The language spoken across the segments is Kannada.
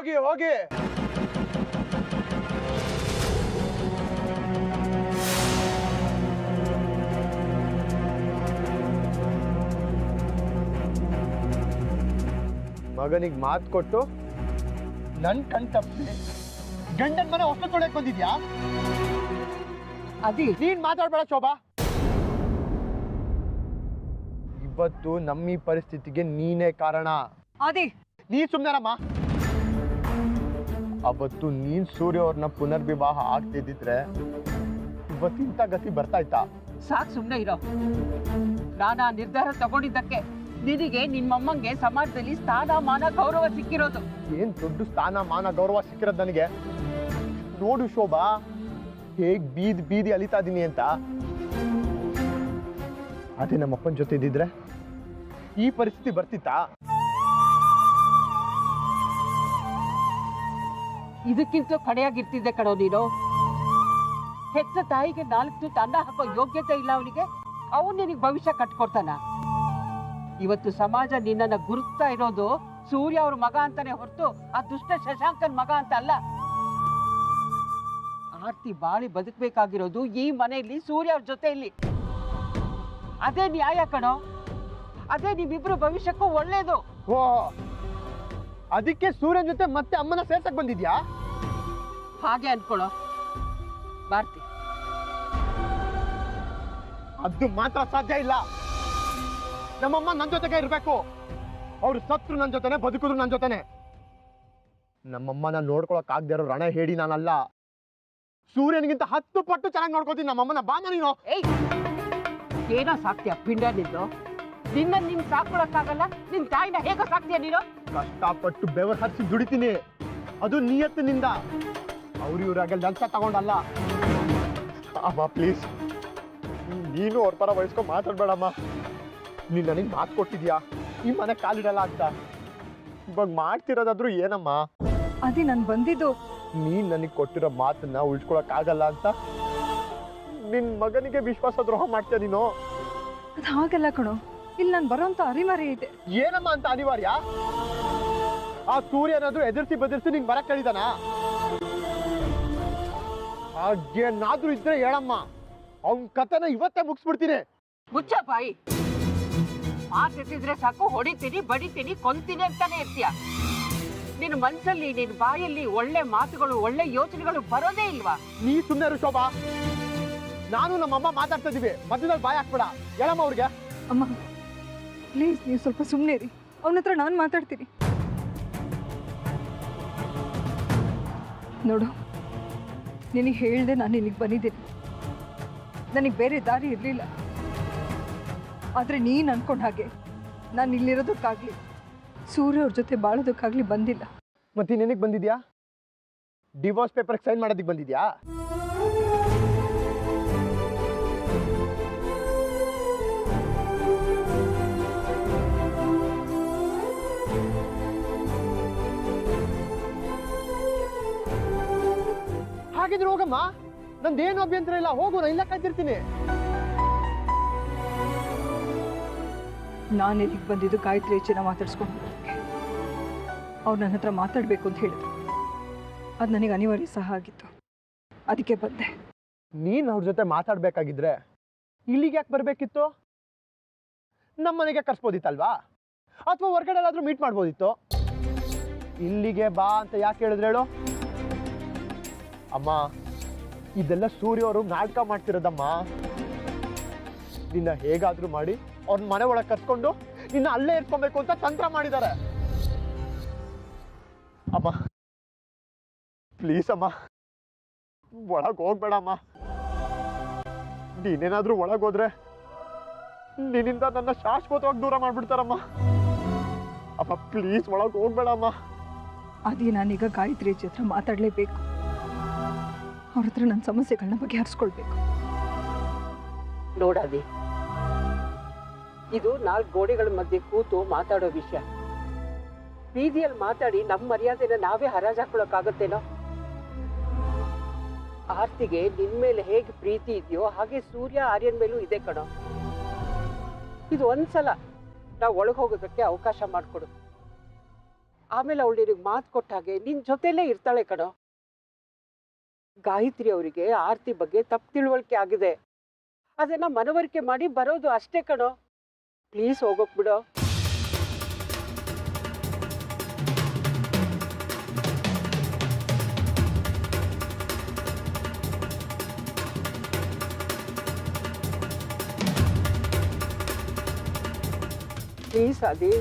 ಹೋಗಿ ಹೋಗಿ. ಮಗನಿಗೆ ಮಾತು ಕೊಟ್ಟು ನನ್ ಕಣ್ ತಪ್ಪಿ ಗಂಡನ ಮನೆ ಹೊಸ ತೊಳೆಕ್ ಬಂದಿದ್ಯಾ? ಅದಿ ನೀನ್ ಮಾತಾಡ್ಬೇಡ ಶೋಭಾ. ಇವತ್ತು ನಮ್ಮ ಈ ಪರಿಸ್ಥಿತಿಗೆ ನೀನೇ ಕಾರಣ. ಅದಿ ನೀ ಸುಮ್ನೆರಮ್ಮ. ಅವತ್ತು ನೀನ್ ಸೂರ್ಯ ಅವ್ರನ್ನ ಪುನರ್ವಿವಾಹ ಆಗ್ತಿದ್ದಿದ್ರೆ ಇವತ್ತಿಂತ ಗತಿ ಬರ್ತಾ ಇತ್ತಾ? ಸಾಕ್ ಸುಮ್ನೆ ಇರೋ. ನಾನು ಆ ನಿರ್ಧಾರ ತಗೊಂಡಿದ್ದಕ್ಕೆ ನಿನಗೆ ನಿಮ್ಮಮ್ಮಂಗೆ ಸಮಾಜದಲ್ಲಿ ಸ್ಥಾನ ಮಾನ ಗೌರವ ಸಿಕ್ಕಿರೋದು. ಏನ್ ದೊಡ್ಡ ಸ್ಥಾನ ಮಾನ ಗೌರವ ಸಿಕ್ಕಿರೋದು ನನಗೆ. ನೋಡು ಶೋಭಾ, ಹೇಗ್ ಬೀದಿ ಬೀದಿ ಅಲಿತಾ ಇದೀನಿ ಅಂತ. ಅದೇ ನಮ್ಮಪ್ಪನ ಜೊತೆ ಇದ್ದಿದ್ರೆ ಈ ಪರಿಸ್ಥಿತಿ ಬರ್ತಿತ್ತಾ? ಇದಕ್ಕಿಂತ ಕಡೆಯಾಗಿರ್ತಿದ್ದೆ ಕಣೋ ನೀನು. ಹೆತ್ತ ತಾಯಿಗೆ 4 ತುತ್ತು ಅನ್ನ ಹಾಕೋ ಯೋಗ್ಯತೆ ಇಲ್ಲ ಅವನಿಗೆ. ಅವನು ನಿನಗೆ ಭವಿಷ್ಯ ಕಟ್ಕೊಡ್ತಾನ? ಇವತ್ತು ಸಮಾಜ ನಿನ್ನನ್ನ ಗುರುತ್ತಾ ಇರೋದು ಸೂರ್ಯ ಅವ್ರ ಮಗ ಅಂತಾನೆ ಹೊರತು ಆ ದುಷ್ಟ ಶಶಾಂಕನ್ ಮಗ ಅಂತ ಅಲ್ಲ. ಆರ್ತಿ ಬಾಳಿ ಬದುಕಬೇಕಾಗಿರೋದು ಈ ಮನೆಯಲ್ಲಿ ಸೂರ್ಯ ಅವ್ರ ಜೊತೆ ಇಲ್ಲಿ. ಅದೇ ನ್ಯಾಯ ಕಣೋ. ಅದೇ ನಿಮ್ಮಿಬ್ರು ಭವಿಷ್ಯಕ್ಕೂ ಒಳ್ಳೇದು. ಓ, ಅದಕ್ಕೆ ಸೂರ್ಯನ ಜೊತೆ ಮತ್ತೆ ಅಮ್ಮನ ಸೇರ್ಸಕ್ ಬಂದಿದ್ಯಾ? ಹಾಗೆ ಅನ್ಕೊಳ್ಳೋ ಭಾರತಿ. ಅದು ಮಾತ್ರ ಸಾಧ್ಯ ಇಲ್ಲ. ನಮ್ಮಮ್ಮ ನನ್ನ ಜೊತೆಗೆ ಇರ್ಬೇಕು. ಅವ್ರು ಸತ್ರು ನನ್ನ ಜೊತೆನೆ, ಬದುಕಿದ್ರು ನನ್ನ ಜೊತೆನೆ. ನಮ್ಮಮ್ಮನ ನೋಡ್ಕೊಳಕ್ ಆಗದೆ ಇರೋ ರಣ ಹೇಳಿ ನಾನಲ್ಲ. ಸೂರ್ಯನಿಗಿಂತ 10 ಪಟ್ಟು ಚೆನ್ನಾಗಿ ನೋಡ್ಕೋತೀನಿ ನಮ್ಮಮ್ಮನ. ಬಾಮ ನೀನು. ಏಯ್, ಏನೋ ಸಾಕ್ತಿಯ ಪಿಂಡ ನಿಂದು? ನಿನ್ನ ನಿನ್ ಸಾಕೊಳಕ್ಕಾಗಲ್ಲ, ನಿನ್ ತಾಯಿನ ಹೇಗೋ ಸಾಕ್ತಿಯ ನೀನು? ಕಷ್ಟಪಟ್ಟು ಬೆವರು ಹರಿಸಿ ದುಡಿತೀನಿ. ಅದು ನಿಯತ್ತಿನಿಂದ. ಅವ್ರು ಇವ್ರಾಗ ಲಂಚ ತಗೊಂಡಲ್ಲ. ಅಮ್ಮ ಪ್ಲೀಸ್, ನೀನು ಅವ್ರ ಪರ ವಹಿಸ್ಕೊ ಮಾತಾಡ್ಬೇಡಮ್ಮ. ನೀನ್ ನನಗೆ ಮಾತು ಕೊಟ್ಟಿದ್ಯಾ ಈ ಮನೆ ಕಾಲಿಡಲ್ಲ ಅಂತ. ಇವಾಗ ಮಾಡ್ತಿರೋದಾದ್ರೂ ಏನಮ್ಮ? ಅದೇ ನಾನು ಬಂದಿದ್ದು. ನೀನ್ ನನಗೆ ಕೊಟ್ಟಿರೋ ಮಾತನ್ನ ಉಳ್ಸ್ಕೊಳಕ್ ಆಗಲ್ಲ ಅಂತ ನಿನ್ ಮಗನಿಗೆ ವಿಶ್ವಾಸ ದ್ರೋಹ ಮಾಡ್ತೀಯ ನೀನು. ಅದು ಹಾಗೆಲ್ಲ ಕಣೋ. ಇಲ್ಲಿ ನಾನು ಬರೋಂತ ಅನಿವಾರ್ಯ ಇದೆ. ಏನಮ್ಮ ಅಂತ ಅನಿವಾರ್ಯ? ಆ ಸೂರ್ಯ ಏನಾದ್ರೂ ಎದುರಿಸಿ ಬದಿರ್ಸಿ ನಿಂಗೆ ಬರಕ್ ಹೇಳಿದಾನ? ಹಾಗೇನಾದ್ರೂ ಇದ್ರೆ ಹೇಳಮ್ಮ, ಅವನ್ ಕಥೆನ ಇವತ್ತೇ ಮುಗಿಸ್ಬಿಡ್ತೀನಿ. ಮುಚ್ಚ ಬಾಯಿ. ಮಾತೆತ್ತಿದ್ರೆ ಸಾಕು ಹೊಡಿತೀನಿ, ಬಡಿತೀನಿ, ಕೊಲ್ತೀನಿ ಅಂತಾನೆ ಇರ್ತೀಯ. ನಿನ್ನ ಮನ್ಸಲ್ಲಿ, ನಿನ್ನ ಬಾಯಲ್ಲಿ ಒಳ್ಳೆ ಮಾತುಗಳು, ಒಳ್ಳೆ ಯೋಚನೆಗಳು ಬರೋದೇ ಇಲ್ವಾ? ನೀ ಸುಮ್ಮನೆ ಇರು ಶೋಭಾ. ನಾನು ನಮ್ಮಮ್ಮ ಮಾತಾಡ್ತಾ ಇದೀವಿ, ಮಧ್ಯದಲ್ಲಿ ಬಾಯಿ ಹಾಕ್ಬೇಡ. ಹೇಳಮ್ಮ ಅವ್ರಿಗೆ. ಅಮ್ಮ ಪ್ಲೀಸ್, ನೀವು ಸ್ವಲ್ಪ ಸುಮ್ಮನೆ ಇರಿ. ಅವನ ಹತ್ರ ನಾನು ಮಾತಾಡ್ತೀನಿ. ನೋಡು, ನಿನಗೆ ಹೇಳ್ದೆ ನಾನು ಇಲ್ಲಿಗೆ ಬಂದಿದ್ದೀನಿ. ನನಗೆ ಬೇರೆ ದಾರಿ ಇರಲಿಲ್ಲ. ಆದರೆ ನೀನು ಅನ್ಕೊಂಡ ಹಾಗೆ ನಾನು ಇಲ್ಲಿರೋದಕ್ಕಾಗಲಿ ಸೂರ್ಯ ಅವ್ರ ಜೊತೆ ಬಾಳೋದಕ್ಕಾಗಲಿ ಬಂದಿಲ್ಲ. ಮತ್ತೆ ನಿನಗೆ ಬಂದಿದ್ಯಾ? ಡಿವೋರ್ಸ್ ಪೇಪರ್ಗೆ ಸೈನ್ ಮಾಡೋದಕ್ಕೆ ಬಂದಿದ್ಯಾ? ಹಾಗಿದ್ರೆ ಹೋಗಮ್ಮ, ನಂದೇನು ಅಭ್ಯಂತರ ಇಲ್ಲ. ಹೋಗು, ನಾನು ಇಲ್ಲ ಕಾಯ್ತಿರ್ತೀನಿ. ನಾನು ಇಲ್ಲಿಗೆ ಬಂದಿದ್ದು ಗಾಯತ್ರಿ ಹೆಚ್ಚಿನ ಮಾತಾಡ್ಸ್ಕೊಂಡು ಅವ್ರು ನನ್ನ ಹತ್ರ ಮಾತಾಡಬೇಕು ಅಂತ ಹೇಳಿದ್ರು. ಅದು ನನಗೆ ಅನಿವಾರ್ಯ ಸಹ ಆಗಿತ್ತು. ಅದಕ್ಕೆ ಬಂದೆ. ನೀನು ಅವ್ರ ಜೊತೆ ಮಾತಾಡ್ಬೇಕಾಗಿದ್ರೆ ಇಲ್ಲಿಗೆ ಯಾಕೆ ಬರಬೇಕಿತ್ತು? ನಮ್ಮ ಮನೆಗೆ ಕರ್ಸ್ಬೋದಿತ್ತಲ್ವಾ? ಅಥವಾ ಹೊರಗಡೆ ಎಲ್ಲಾದ್ರೂ ಮೀಟ್ ಮಾಡ್ಬೋದಿತ್ತು. ಇಲ್ಲಿಗೆ ಬಾ ಅಂತ ಯಾಕೆ ಹೇಳಿದ್ರೆ ಹೇಳು? ಅಮ್ಮ, ಇದೆಲ್ಲ ಸೂರ್ಯ ಅವರು ನಾಟಕ ಮಾಡ್ತಿರೋದಮ್ಮ. ನಿನ್ನ ಹೇಗಾದ್ರೂ ಮಾಡಿ ಅವ್ರ ಮನೆ ಒಳಗೆ ಕರ್ಸ್ಕೊಂಡು ನಿನ್ನ ಅಲ್ಲೇ ಇರ್ಕೊಬೇಕು ಅಂತ ತಂತ್ರ ಮಾಡಿದ್ದಾರೆ. ಅಮ್ಮ ಪ್ಲೀಸ್ ಅಮ್ಮ, ಒಳಗೆ ಹೋಗ್ಬೇಡಮ್ಮ. ನೀನೇನಾದ್ರೂ ಒಳಗೋದ್ರೆ ನಿನ್ನಿಂದ ನನ್ನ ಶಾಶ್ವತವಾಗಿ ದೂರ ಮಾಡ್ಬಿಡ್ತಾರಮ್ಮ. ಅಮ್ಮ ಪ್ಲೀಸ್ ಒಳಗೆ ಹೋಗ್ಬೇಡಮ್ಮ. ಅದೇ ನಾನೀಗ ಗಾಯತ್ರಿ ಹತ್ರ ಮಾತಾಡಲೇಬೇಕು. ಅವ್ರ ಹತ್ರ ನನ್ನ ಸಮಸ್ಯೆಗಳನ್ನ ಬಗೆಹರಿಸ್ಕೊಳ್ಬೇಕು. ನೋಡಾದಿ, ಇದು 4 ಗೋಡೆಗಳ ಮಧ್ಯೆ ಕೂತು ಮಾತಾಡೋ ವಿಷಯ. ಬೀದಿಯಲ್ಲಿ ಮಾತಾಡಿ ನಮ್ಮ ಮರ್ಯಾದೆನ ನಾವೇ ಹರಾಜಾಕೊಳ್ಳೋಕ್ಕಾಗತ್ತೇನೋ? ಆರ್ತಿಗೆ ನಿನ್ ಮೇಲೆ ಹೇಗೆ ಪ್ರೀತಿ ಇದೆಯೋ ಹಾಗೆ ಸೂರ್ಯ ಆರ್ಯನ್ ಮೇಲೂ ಇದೆ ಕಣೋ. ಇದು ಒಂದ್ಸಲ ನಾವು ಒಳಗೆ ಹೋಗೋದಕ್ಕೆ ಅವಕಾಶ ಮಾಡಿಕೊಡು. ಆಮೇಲೆ ಅವಳು ನಿನಗೆ ಮಾತು ಕೊಟ್ಟ ಹಾಗೆ ನಿನ್ನ ಜೊತೆಲೇ ಇರ್ತಾಳೆ ಕಣೋ. ಗಾಯತ್ರಿ ಅವರಿಗೆ ಆರತಿ ಬಗ್ಗೆ ತಪ್ಪು ತಿಳುವಳಿಕೆ ಆಗಿದೆ. ಅದನ್ನ ಮನವರಿಕೆ ಮಾಡಿ ಬರೋದು ಅಷ್ಟೇ ಕಣೋ. ಪ್ಲೀಸ್ ಹೋಗೋಕ್ ಬಿಡೋ. ಪ್ಲೀಸ್ ಆದಿ.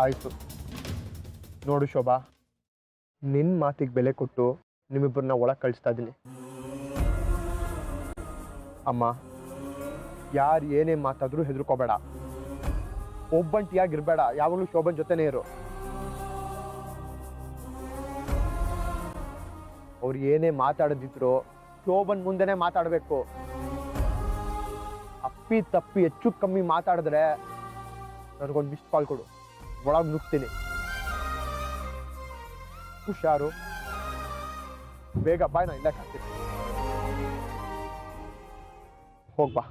ಆಯಿತು ನೋಡು ಶೋಭಾ, ನಿನ್ನ ಮಾತಿಗೆ ಬೆಲೆ ಕೊಟ್ಟು ನಿಮ್ಮಿಬ್ಬರನ್ನ ಒಳಗೆ ಕಳಿಸ್ತಾ ಇದ್ದೀನಿ. ಅಮ್ಮ, ಯಾರು ಏನೇ ಮಾತಾದ್ರೂ ಹೆದರ್ಕೋಬೇಡ, ಒಬ್ಬಂಟಿಯಾಗಿರ್ಬೇಡ, ಯಾವಾಗಲೂ ಶೋಭನ್ ಜೊತೆನೇ ಇರು. ಅವ್ರು ಏನೇ ಮಾತಾಡದಿದ್ರು ಶೋಭನ್ ಮುಂದೆನೇ ಮಾತಾಡಬೇಕು. ಅಪ್ಪಿ ತಪ್ಪಿ ಹೆಚ್ಚು ಕಮ್ಮಿ ಮಾತಾಡಿದ್ರೆ ನನಗೊಂದು ಮಿಸ್ ಕಾಲ್ ಕೊಡು, ಒಳಗೆ ನುಗ್ತೀನಿ. ಹುಷಾರು, ಬೇಗ ಬಾಯ್, ನಾ ಇಲ್ಲೇ ಕಾಡ್ತೀನಿ. ಹೋಗ್ಬಾ.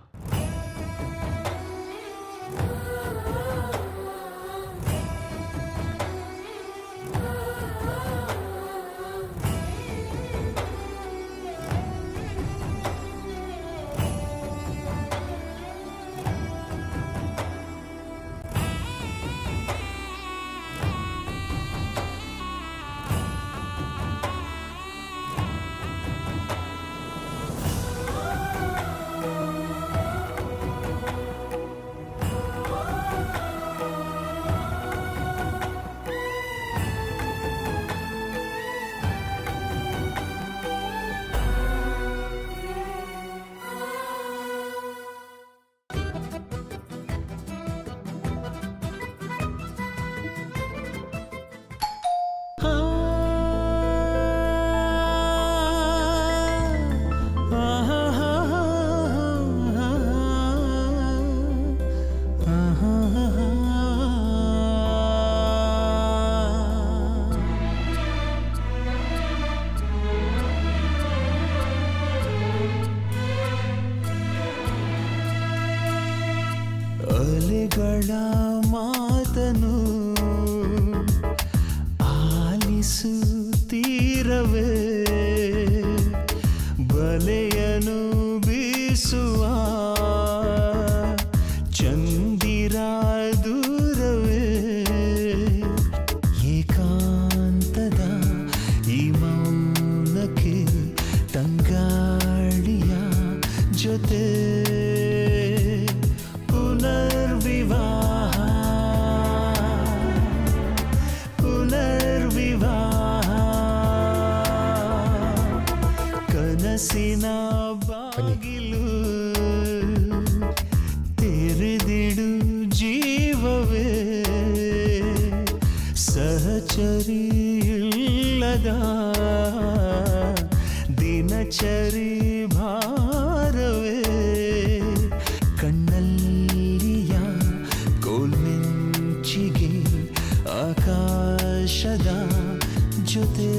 ಅಲೆಗಳ ಮಾತನು ಆಲಿಸುತ್ತೀರವೇ, ಬಲೆಯನು ಬೀಸುವ ಚಂದಿರ ದೂರವೇ, ಏಕಾಂತದ ಈ ಮೌನಕ್ಕೆ ತಂಗಾಳಿಯ ಜೊತೆ ಕನಸಿನ ಬಾಗಿಲು ತೆರೆದಿಡು ಜೀವವೇ, ಸಹಚರಿ ಇಲ್ಲದ ದಿನಚರಿ ಭಾರವೇ, ಕಣ್ಣಲ್ಲಿಯ ಕೋಲ್ಮಿಂಚಿಗೆ ಆಕಾಶದ ಜೊತೆ.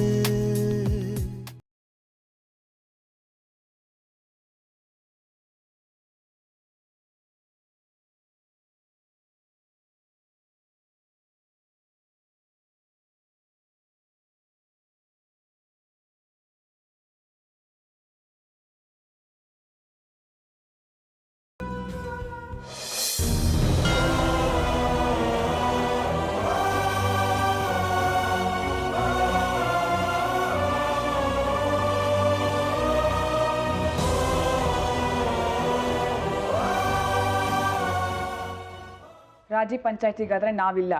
ರಾಜಿ ಪಂಚಾಯತಿಗಾದ್ರೆ ನಾವಿಲ್ಲ.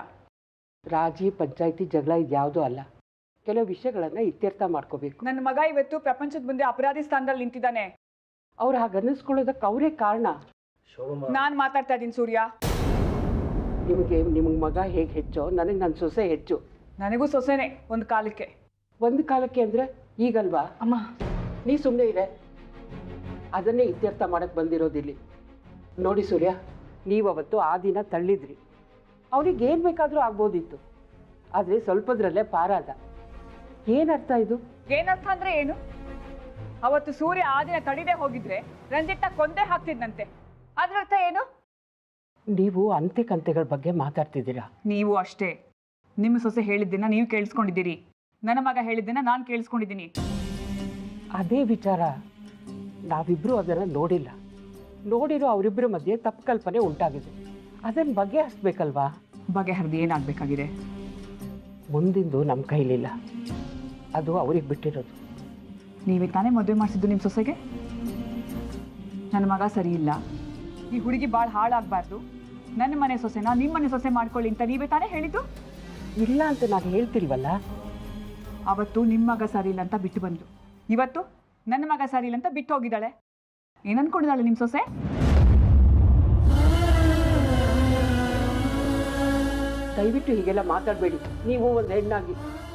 ರಾಜಿ ಪಂಚಾಯತಿ ಜಗಳ ಇದ್ಯಾವುದೂ ಅಲ್ಲ. ಕೆಲವು ವಿಷಯಗಳನ್ನ ಇತ್ಯರ್ಥ ಮಾಡ್ಕೋಬೇಕು. ನನ್ನ ಮಗ ಇವತ್ತು ಪ್ರಪಂಚದ ಮುಂದೆ ಅಪರಾಧಿ ಸ್ಥಾನದಲ್ಲಿ ನಿಂತಿದ್ದಾನೆ. ಅವ್ರು ಹಾಗೆ ಅನ್ನಿಸ್ಕೊಳ್ಳೋದಕ್ಕೆ ಅವರೇ ಕಾರಣ. ನಾನು ಮಾತಾಡ್ತಾ ಇದ್ದೀನಿ ಸೂರ್ಯ. ನಿಮಗೆ ಮಗ ಹೇಗೆ ಹೆಚ್ಚೋ ನನಗೆ ನನ್ನ ಸೊಸೆ ಹೆಚ್ಚು. ನನಗೂ ಸೊಸೆನೆ ಒಂದು ಕಾಲಕ್ಕೆ. ಒಂದು ಕಾಲಕ್ಕೆ ಅಂದರೆ ಈಗಲ್ವಾ? ಅಮ್ಮ ನೀ ಸುಮ್ಮನೆ ಇರೆ. ಅದನ್ನೇ ಇತ್ಯರ್ಥ ಮಾಡಕ್ಕೆ ಬಂದಿರೋದಿಲ್ಲಿ. ನೋಡಿ ಸೂರ್ಯ, ನೀವವತ್ತು ಆ ದಿನ ತಳ್ಳಿದ್ರಿ. ಅವ್ರಿಗೆ ಏನು ಬೇಕಾದರೂ ಆಗ್ಬೋದಿತ್ತು, ಆದರೆ ಸ್ವಲ್ಪದ್ರಲ್ಲೇ ಪಾರಾದ. ಏನರ್ಥ ಇದು? ಏನರ್ಥ ಅಂದ್ರೆ ಏನು? ಅವತ್ತು ಸೂರ್ಯ ಆ ದಿನ ತಡಿದೇ ಹೋಗಿದ್ರೆ ರಂಜಿತ್ನ ಕೊಂದೇ ಹಾಕ್ತಿದ್ನಂತೆ. ಅದ್ರ ಅರ್ಥ ಏನು? ನೀವು ಅಂತೆ ಕಂತೆಗಳ ಬಗ್ಗೆ ಮಾತಾಡ್ತಿದ್ದೀರಾ. ನೀವು ಅಷ್ಟೇ. ನಿಮ್ಮ ಸೊಸೆ ಹೇಳಿದ್ದನ್ನ ನೀವು ಕೇಳಿಸ್ಕೊಂಡಿದ್ದೀರಿ, ನನ್ನ ಮಗ ಹೇಳಿದ್ದನ್ನ ನಾನು ಕೇಳಿಸ್ಕೊಂಡಿದ್ದೀನಿ. ಅದೇ ವಿಚಾರ ನಾವಿಬ್ರು ಅದನ್ನು ನೋಡಿಲ್ಲ. ನೋಡಿರೋ ಅವರಿಬ್ಬರ ಮಧ್ಯೆ ತಪ್ಪು ಕಲ್ಪನೆ ಉಂಟಾಗಿದೆ. ಅದನ್ನು ಬಗೆಹರಿಸ್ಬೇಕಲ್ವಾ? ಬಗೆಹರಿದು ಏನಾಗಬೇಕಾಗಿದೆ? ಮುಂದಿಂದು ನಮ್ಮ ಕೈಲಿಲ್ಲ, ಅದು ಅವ್ರಿಗೆ ಬಿಟ್ಟಿರೋದು. ನೀವೇ ತಾನೇ ಮದುವೆ ಮಾಡಿಸಿದ್ದು ನಿಮ್ಮ ಸೊಸೆಗೆ. ನನ್ನ ಮಗ ಸರಿ ಇಲ್ಲ, ಈ ಹುಡುಗಿ ಭಾಳ ಹಾಳಾಗಬಾರ್ದು, ನನ್ನ ಮನೆ ಸೊಸೆನ ನಿಮ್ಮ ಮನೆ ಸೊಸೆ ಮಾಡ್ಕೊಳ್ಳಿ ಅಂತ ನೀವೇ ತಾನೇ ಹೇಳಿದ್ದು. ಇಲ್ಲ ಅಂತ ನಾನು ಹೇಳ್ತಿಲ್ವಲ್ಲ. ಅವತ್ತು ನಿಮ್ಮ ಮಗ ಸರಿ ಇಲ್ಲ ಅಂತ ಬಿಟ್ಟು ಬಂದು, ಇವತ್ತು ನನ್ನ ಮಗ ಸರಿ ಇಲ್ಲ ಅಂತ ಬಿಟ್ಟು ಹೋಗಿದ್ದಾಳೆ. ಏನು ಅನ್ಕೊಂಡಿದ್ದಾಳೆ ನಿಮ್ಮ ಸೊಸೆ? ದಯವಿಟ್ಟು ಹೀಗೆಲ್ಲ ಮಾತಾಡಬೇಡಿ. ನೀವು ಒಂದು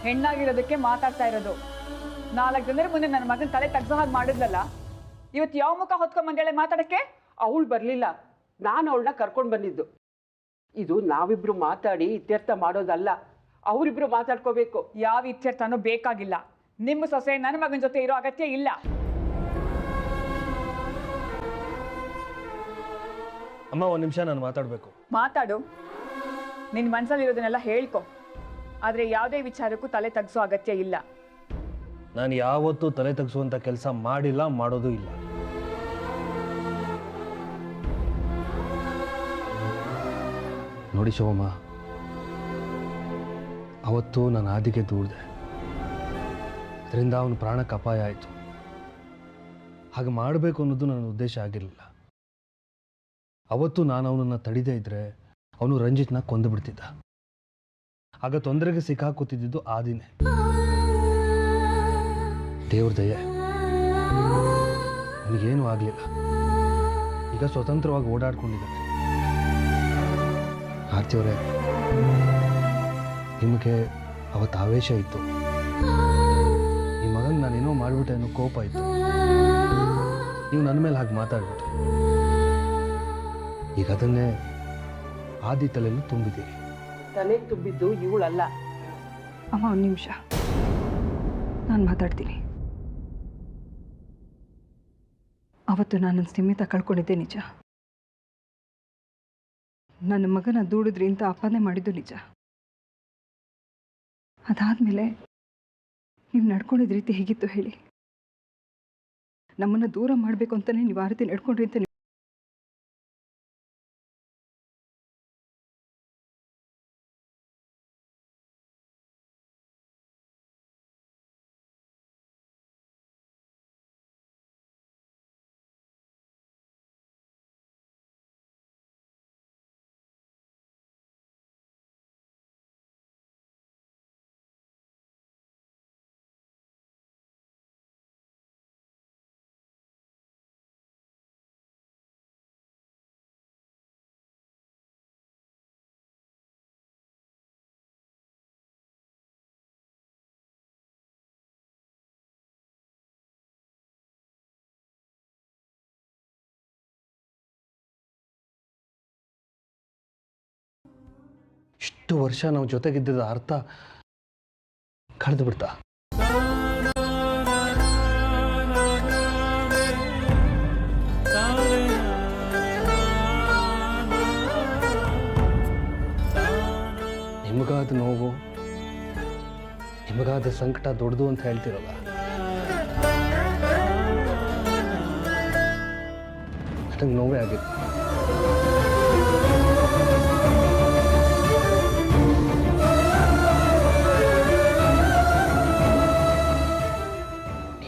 ಹೆಣ್ಣಾಗಿರೋದಕ್ಕೆ ಮಾತಾಡ್ತಾ ಇರೋದು. 4 ಜನರ ಮುಂದೆ ನನ್ನ ಮಗನ ತಲೆ ತಗ್ಸೋ ಹಾಗೆ ಮಾಡಿದ್ಲಲ್ಲ, ಇವತ್ತು ಯಾವ ಮುಖ ಹೊತ್ಕೊಂಡ್ಬಂದೇಳೆ ಮಾತಾಡಕ್ಕೆ? ಅವಳು ಬರಲಿಲ್ಲ, ನಾನು ಅವಳನ್ನ ಕರ್ಕೊಂಡು ಬಂದಿದ್ದು. ಇದು ನಾವಿಬ್ರು ಮಾತಾಡಿ ಇತ್ಯರ್ಥ ಮಾಡೋದಲ್ಲ, ಅವರಿಬ್ರು ಮಾತಾಡ್ಕೋಬೇಕು. ಯಾವ ಇತ್ಯರ್ಥನೂ ಬೇಕಾಗಿಲ್ಲ. ನಿಮ್ಮ ಸೊಸೆ ನನ್ನ ಮಗನ ಜೊತೆ ಇರೋ ಅಗತ್ಯ ಇಲ್ಲ. ಅಮ್ಮ, ಒಂದು ನಿಮಿಷ ನಾನು ಮಾತಾಡಬೇಕು. ಮಾತಾಡು, ನಿನ್ನ ಮನಸ್ಸಲ್ಲಿರೋದನ್ನೆಲ್ಲ ಹೇಳ್ಕೊ, ಆದರೆ ಯಾವುದೇ ವಿಚಾರಕ್ಕೂ ತಲೆ ತಗ್ಸೋ ಅಗತ್ಯ ಇಲ್ಲ. ನಾನು ಯಾವತ್ತೂ ತಲೆ ತೆಗೆಸುವಂಥ ಕೆಲಸ ಮಾಡಿಲ್ಲ, ಮಾಡೋದು ಇಲ್ಲ. ನೋಡಿ ಶಿವಮ್ಮ, ಅವತ್ತು ನಾನು ಆದಿಗೆ ದೂಡಿದೆ, ಅದರಿಂದ ಅವನ ಪ್ರಾಣಕ್ಕೆ ಅಪಾಯ ಆಯಿತು. ಹಾಗೆ ಮಾಡಬೇಕು ಅನ್ನೋದು ನನ್ನ ಉದ್ದೇಶ ಆಗಿರಲಿಲ್ಲ. ಅವತ್ತು ನಾನು ಅವನನ್ನು ತಡಿದೇ ಇದ್ದರೆ ಅವನು ರಂಜಿತ್ನ ಕೊಂದು ಬಿಡ್ತಿದ್ದ. ಆಗ ತೊಂದರೆಗೆ ಸಿಕ್ಕಾಕೋತಿದ್ದು ಆದಿನೇ. ದೇವ್ರ ದಯೆ, ನನಗೇನು ಆಗಲಿಲ್ಲ. ಈಗ ಸ್ವತಂತ್ರವಾಗಿ ಓಡಾಡ್ಕೊಂಡಿದ್ದಾನೆ. ಆರ್ತಿಯವರೇ, ನಿಮಗೆ ಅವತ್ತು ಆವೇಶ ಇತ್ತು, ಈ ಮಗನಿಗೆ ನಾನೇನೋ ಮಾಡಿಬಿಟ್ಟೆ ಅನ್ನೋ ಕೋಪ ಇತ್ತು. ನೀವು ನನ್ನ ಮೇಲೆ ಹಾಗೆ ಮಾತಾಡ್ಬಿಟ್ರಿ. ಈಗ ಅದನ್ನೇ ಆದಿ ತಲೆಯಲ್ಲಿ ತುಂಬಿದ್ದೀರಿ. ತಲೆ ತುಂಬಿದ್ದು ಇವಳಲ್ಲ. ಅಮ್ಮ, ಒಂದು ನಿಮಿಷ, ನಾನು ಮಾತಾಡ್ತೀನಿ. ಅವತ್ತು ನಾನು ಸ್ಥಿಮಿತ ಕಳ್ಕೊಂಡಿದ್ದೆ ನಿಜ. ನನ್ನ ಮಗನ ದೂಡಿದ್ರಿಂದ ಅಪಾನೆ ಮಾಡಿದ್ದು ನಿಜ. ಅದಾದಮೇಲೆ ನೀವು ನಡ್ಕೊಂಡಿದ್ದ ರೀತಿ ಹೇಗಿತ್ತು ಹೇಳಿ? ನಮ್ಮನ್ನು ದೂರ ಮಾಡಬೇಕು ಅಂತಲೇ ನೀವು ಆ ರೀತಿ ನಡ್ಕೊಂಡ್ರಿ ಅಂತ ಇಷ್ಟು ವರ್ಷ ನಾವು ಜೊತೆಗಿದ್ದ ಅರ್ಥ ಕಳೆದು ಬಿಡ್ತಾ? ನಿಮಗಾದ ನೋವು, ನಿಮಗಾದ ಸಂಕಟ ದೊಡ್ಡದು ಅಂತ ಹೇಳ್ತಿರಲ್ಲ, ನನಗೆ ನೋವೇ ಆಗಿದೆ.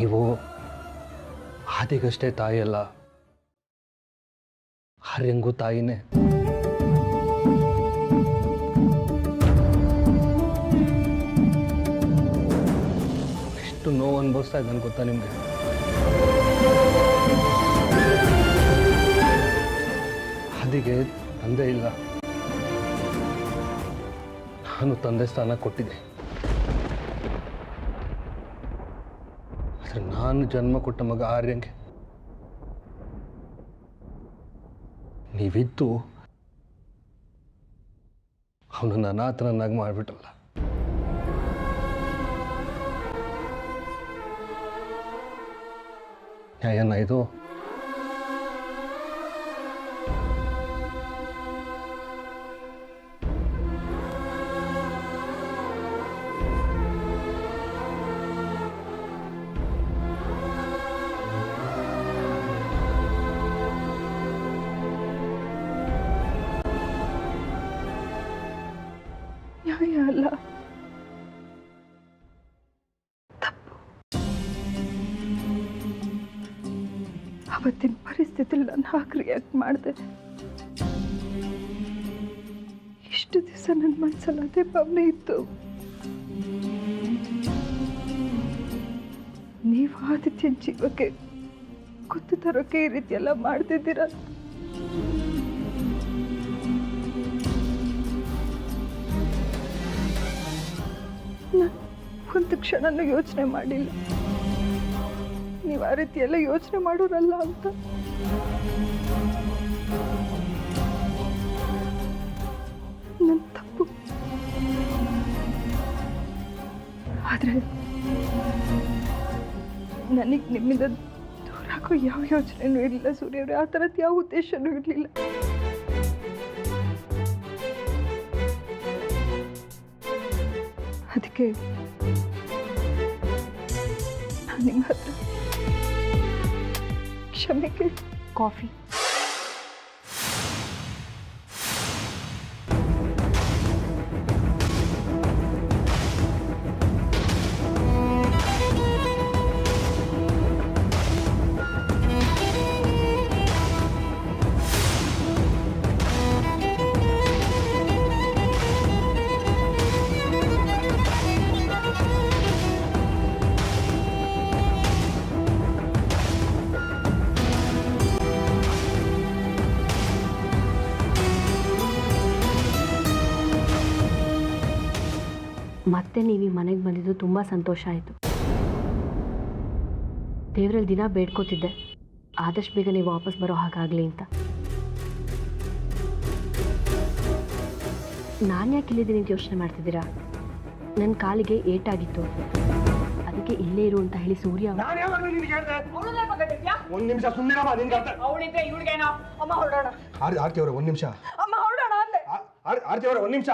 ನೀವು ಆದಿಗಷ್ಟೇ ತಾಯಿಯಲ್ಲ, ಆರ್ಯಂಗೂ ತಾಯಿನೇ. ಎಷ್ಟು ನೋವು ಅನುಭವಿಸ್ತಾ ಇದ್ದಾನೆ ಗೊತ್ತಾ ನಿಮಗೆ? ಆದಿಗೆ ತಂದೆ ಇಲ್ಲ, ನಾನು ತಂದೆ ಸ್ಥಾನ ಕೊಟ್ಟಿದ್ದೆ. ಆದರೆ ನಾನು ಜನ್ಮ ಕೊಟ್ಟ ಮಗ ಆರ್ಯಂಗೆ ನೀವಿದ್ದು ಅವನನ್ನು ಅನಾಥನನ್ನಾಗಿ ಮಾಡಿಬಿಟ್ರಲ್ಲ. ನ್ಯಾಯನ ಇದು? ಅನ್ಯಾಯ ಅಲ್ಲ, ತಪ್ಪು. ಅವತ್ತಿನ ಪರಿಸ್ಥಿತಿಲಿ ನಾನು ಹಾಗೆ ರಿಯಾಕ್ಟ್ ಮಾಡಿದೆ. ಇಷ್ಟು ದಿವಸ ನನ್ನ ಮನಸ್ಸಲ್ಲಿ ಅದೇ ಭಾವನೆ ಇತ್ತು. ನೀವು ಆದಿತ್ಯನ ಜೀವಕ್ಕೆ ಗೊತ್ತು ತರೋಕೆ ಈ ರೀತಿ ಎಲ್ಲ ಮಾಡ್ತಿದ್ದೀರ. ನಾನು ಒಂದು ಕ್ಷಣನೂ ಯೋಚನೆ ಮಾಡಿಲ್ಲ ನೀವು ಆ ರೀತಿ ಎಲ್ಲ ಯೋಚನೆ ಮಾಡೋರಲ್ಲ ಅಂತ. ನನ್ನ ತಪ್ಪು. ಆದ್ರೆ ನನಗೆ ನಿಮ್ಮಿಂದ ದೂರ ಆಗೋ ಯಾವ ಯೋಚನೆನೂ ಇರಲಿಲ್ಲ ಸೂರ್ಯ ಅವ್ರೆ. ಆ ಥರದ್ದು ಯಾವ ಉದ್ದೇಶನೂ ಇರಲಿಲ್ಲ. ಅದಕ್ಕೆ ನಾನು ನಿಮ್ಮ ಹತ್ರ ಕ್ಷಮೆ ಕೇಳಿ. ಕಾಫಿ. ಮತ್ತೆ ನೀವು ಈ ಮನೆಗೆ ಬಂದಿದ್ದು ತುಂಬ ಸಂತೋಷ ಆಯಿತು. ದೇವರಲ್ಲಿ ದಿನ ಬೇಡ್ಕೋತಿದ್ದೆ ಆದಷ್ಟು ಬೇಗ ನೀವು ವಾಪಸ್ ಬರೋ ಹಾಗಾಗಲಿ ಅಂತ. ನಾನು ಯಾಕೆ ಇಲ್ಲಿದ್ದೀನಿ ಅಂತ ಯೋಚನೆ ಮಾಡ್ತಿದ್ದೀರಾ? ನನ್ನ ಕಾಲಿಗೆ ಏಟಾಗಿತ್ತು, ಅದಕ್ಕೆ ಇಲ್ಲೇ ಇರು ಅಂತ ಹೇಳಿ ಸೂರ್ಯ ಒಂದು ನಿಮಿಷ ಸುಮ್ಮನೆ ಆರ್ತಿ ಅವರ ಒಂದು ನಿಮಿಷ. ಆರ್ತಿ ಅವರ ಒಂದು ನಿಮಿಷ.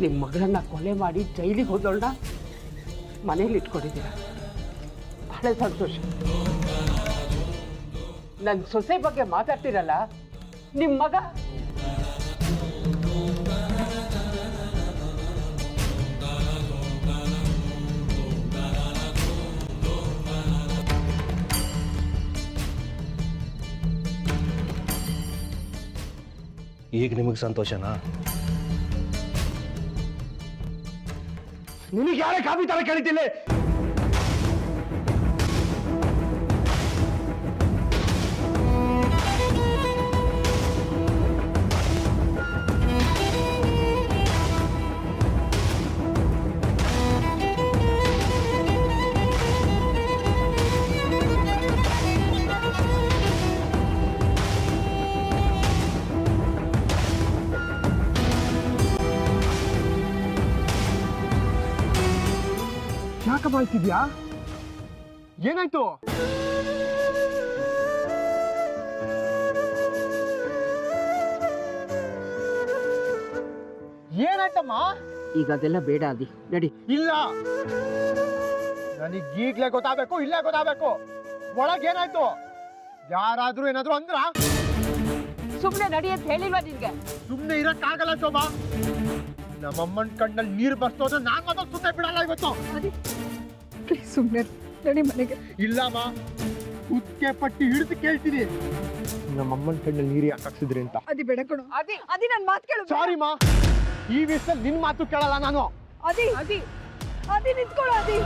ನಿಮ್ಮ ಮಗಳನ್ನ ಕೊಲೆ ಮಾಡಿ ಜೈಲಿಗೆ ಹೋದೋಳ್ನ ಮನೇಲಿ ಇಟ್ಕೊಂಡಿದ್ದೀರ. ಬಹಳ ಸಂತೋಷ. ನನ್ನ ಸೊಸೆ ಬಗ್ಗೆ ಮಾತಾಡ್ತಿರಲ್ಲ, ನಿಮ್ಮ ಮಗ ಈಗ ನಿಮಗೆ ಸಂತೋಷನಾ? ನಿನಗೆ ಯಾರೇ ಕಾಫಿ ತರ ಕೇಳಿತಿಲ್ಲ? ಯಾಕೆ ಮಾಡ್ತಿದ್ಯಾ? ಏನಾಯ್ತು? ಏನಾಯ್ತಮ್ಮ? ಈಗ ಅದೆಲ್ಲ ಬೇಡ ಅದಿ, ನಡಿ. ಇಲ್ಲ, ನನಗೆ ಈಗ್ಲೇ ಗೊತ್ತಾಗಬೇಕು, ಇಲ್ಲೇ ಗೊತ್ತಾಗಬೇಕು. ಒಳಗೇನಾಯ್ತು? ಯಾರಾದ್ರೂ ಏನಾದ್ರು ಅಂದ್ರ? ಸುಮ್ಮನೆ ನಡಿ ಅಂತ ಹೇಳಿಲ್ವಾ ನಿನ್ಗೆ? ಸುಮ್ಮನೆ ಇರಕ್ಕಾಗಲ್ಲ ಶೋಭಾ. ನಮ್ಮಮ್ಮನ ಕಣ್ಣಲ್ಲಿ ನೀರು ಬರ್ಸೋದ್ರೆ ನಾನ್ ಮಾತ್ರ ಸುಮ್ಮನೆ ಬಿಡಲ್ಲ ಇವತ್ತು. ಪ್ಲೀಸ್ ಸುಮ್ಮನೆ ನಡಿ ಮನೆಗೆ. ಇಲ್ಲಮ್ಮ, ಕುಕ್ಕೆ ಪಟ್ಟಿ ಹಿಡಿದು ಕೇಳ್ತೀನಿ ನಮ್ಮಮ್ಮನ ಕಣ್ಣಲ್ಲಿ ನೀರು ಯಾಕೆ ಹಾಕ್ಸಿದ್ರಿ ಅಂತ. ಅದಿ ಬೇಡ ಕಣೋ. ಅದಿ ನನ್ನ ಮಾತು ಕೇಳು. ಸಾರಿ ಮಾ, ಈ ವಿಷಯದಲ್ಲಿ ನಿನ್ ಮಾತು ಕೇಳಲ್ಲ ನಾನು. ಅದಿ ನಿಂತ್ಕೊಳ್ಳೋ. ಅದಿ